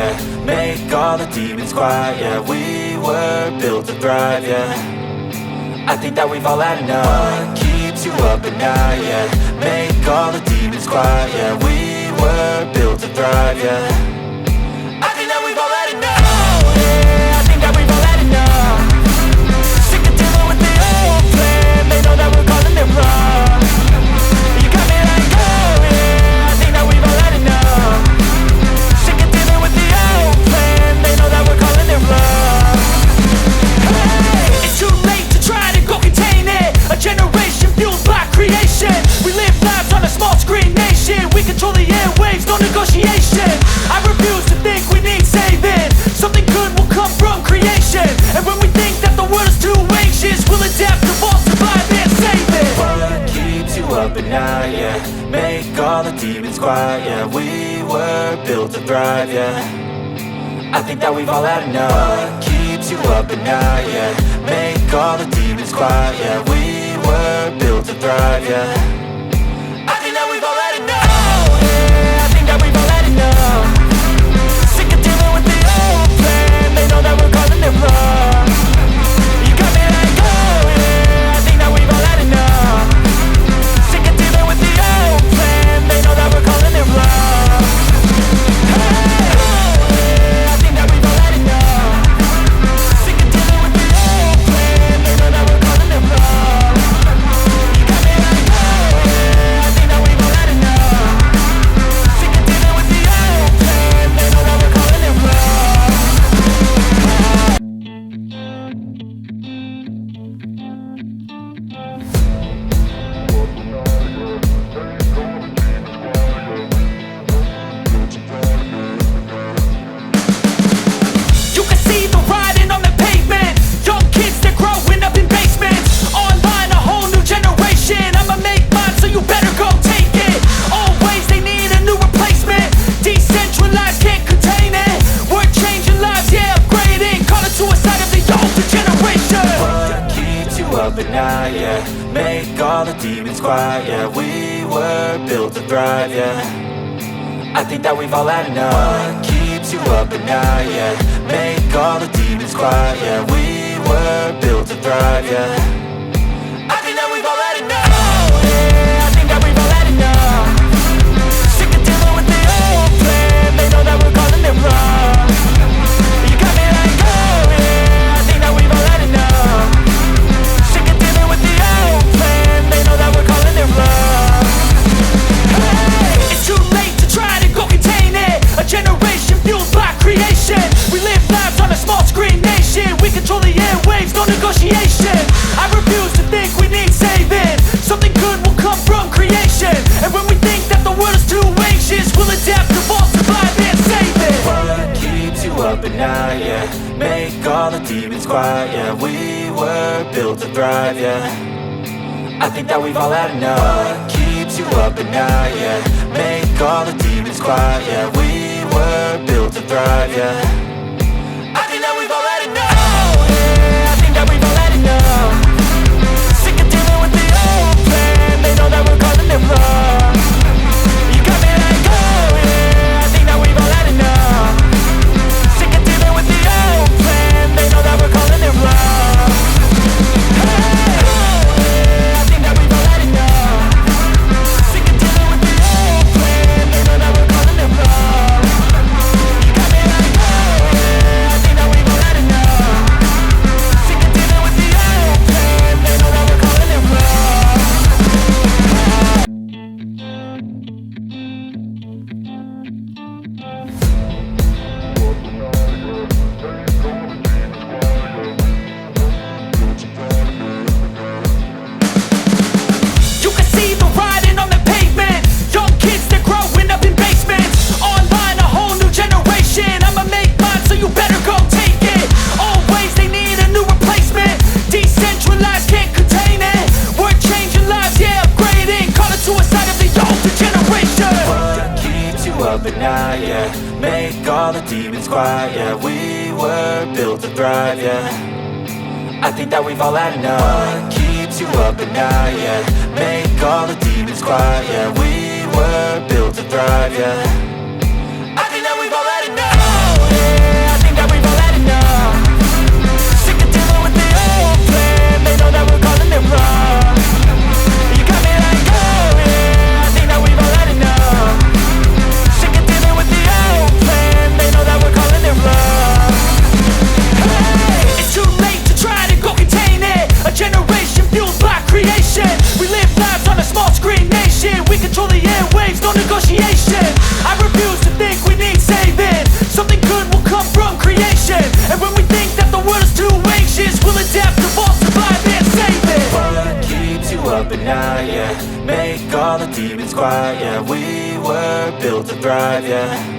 yeah. Make all the demons quiet, yeah. We were built to thrive, yeah. I think that we've all had enough. What keeps you up at night, yeah. Make all the demons quiet, yeah. We were built to thrive, yeah. I think that we've all had enough. Oh, yeah, I think that we've all had enough. Sick of dealing with the old plan. They know that we're calling it wrong. You got me like, oh yeah, I think that we've all had enough. Sick of dealing with the old plan. They know that we're calling it wrong. Hey, it's too late to try to go contain it. A generation fueled by creation. We live lives on a small screen nation. We control the airwaves, no negotiation. I refuse to think we need saving. Something good will come from creation. And when we think that the world is too anxious, we'll adapt, evolve, survive and save it. What keeps you up at night, yeah. Make all the demons quiet, yeah. We were built to thrive, yeah. I think that we've all had enough. What keeps you up at night, yeah. Make all the demons quiet, yeah. We were built to thrive, yeah. I think that we've all had enough. Oh, yeah, I think that we've all had enough. Sick of dealing with the old plan. They know that we're calling it wrong. You got me like, oh yeah, I think that we've all had enough. Sick of dealing with the old plan. They know that we're calling it wrong. Hey, oh yeah, I think that we've all had enough. Sick of dealing with the old plan. They know that we're calling it wrong. You got me like, oh yeah, I think that we've all had enough. Sick of dealing with the old plan. They know that we're calling it wrong. You can see the writing on the pavement. Young kids, they're growing up in basements. Online, a whole new generation. I'ma make mine, so you better go take it. Always, they need a new replacement. Decentralized, can't contain it. We're changing lives, yeah, upgrading. Call it suicide of the older generation. What keeps you up at night, yeah. Make all the demons quiet, yeah. We were built to thrive, yeah. I think that we've all had enough. What keeps you up at night, yeah. Make all the demons quiet, yeah. We were built to thrive, yeah. I think that we've all had enough. Oh yeah, I think that we've all had enough. Sick of dealing with the old plan. They know that we're calling it wrong. You got me like, oh yeah, I think that we've all had enough. Sick of dealing with the old plan. They know that we're calling it wrong. Hey, it's too late to try to go contain it. A generation fueled by creation. We live lives on a small screen nation. We control the airwaves, no negotiation. I refuse to think we need saving. Something good will come from creation. And when we think that the world is too anxious, we'll adapt, evolve, survive and save it. What keeps you up at night, yeah. Make all the demons quiet, yeah. We were built to thrive, yeah. I think that we've all had enough. What keeps you up at night, yeah. Make all the demons quiet, yeah. We were built to thrive, yeah. I think that we've all had enough. Oh yeah, I think that we've all had enough. Sick of dealing with the old plan. They know that we're calling it wrong. You got me like, oh yeah, I think that we've all had enough. Sick of dealing with the old plan. They know that we're calling it wrong. Hey, oh yeah, I think that we've all had enough. Sick of dealing with the old plan. They know that we're calling it wrong. You got me like, oh yeah, I think that we've all had enough. Sick of dealing with the old plan. They know that we're calling it wrong. You can see the writing on the pavement. Young kids, they're growing up in basements. Online, a whole new generation. I'ma make mine, so you better go take it. Always, they need a new replacement. Decentralized, can't contain it. We're changing lives, yeah, upgrading. Call it suicide of the older generation. What keeps you up at night, yeah. Make all the demons quiet, yeah. We were built to thrive, yeah. I think that we've all had enough. What keeps you up at night, yeah. Make all the demons quiet, yeah. We were built to thrive, yeah. I think that we've all had enough. negotiation. I refuse to think we need saving. Something good will come from creation. And when we think that the world is too anxious, we'll adapt, evolve, survive, and save it. What keeps you up at night, yeah? Make all the demons quiet, yeah. We were built to thrive, yeah.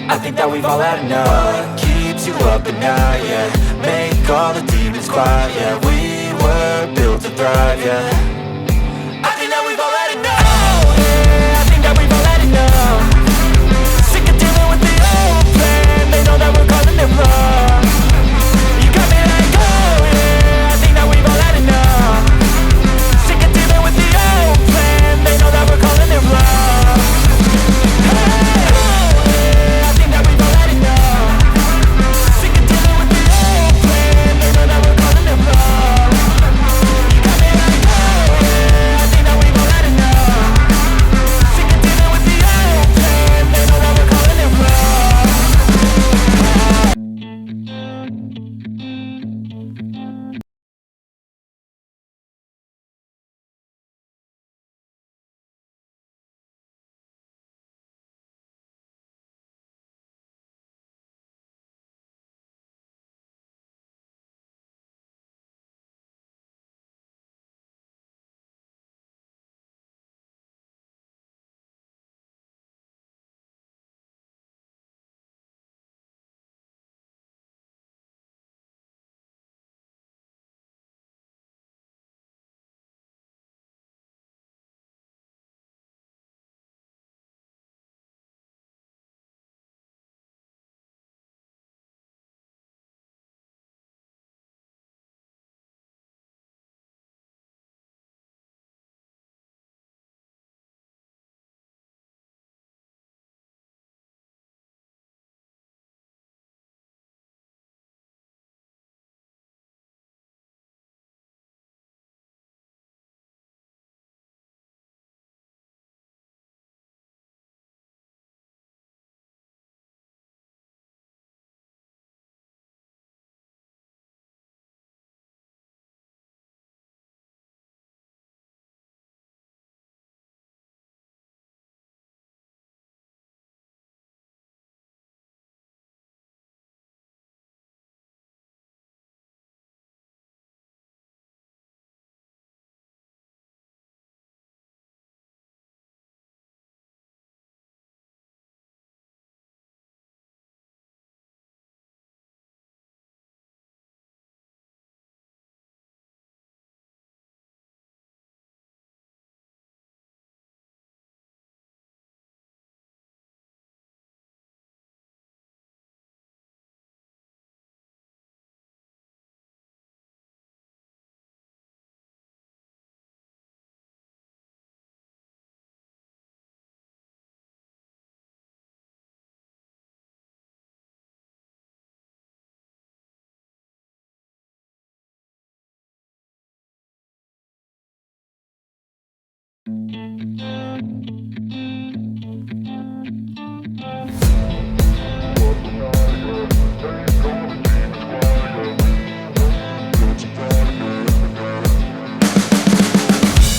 I think that we've all had enough. What keeps you up at night, yeah? Make all the demons quiet, yeah. We were built to thrive, yeah. I think that we've all had enough. Oh yeah, I think that we've all had enough. Sick of dealing with the old plan. They know that we're calling it bluff. You got me like, oh yeah, I think that we've all had enough. Sick of dealing with the old plan. They know that we're calling it bluff. Hey, oh yeah, I think that we've all had enough. Sick of dealing with the old plan. They know that we're calling it bluff. You got me like, oh yeah, I think that we've all had enough. Sick of dealing with the old plan. They know that we're calling it bluff.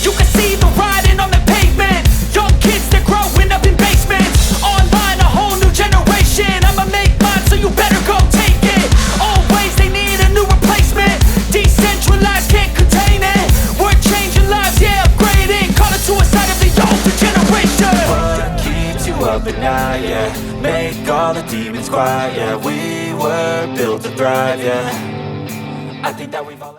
You can see the writing on the pavement. Young kids, they're growing up in basements. Online, a whole new generation. I'ma make mine, so you better go take it. Always, they need a new replacement. Decentralized, can't contain it. We're changing lives, yeah, upgrading. Call it suicide of the older generation. What keeps you up at night, yeah? Make all the demons quiet, yeah. We were built to thrive, yeah. I think that we've all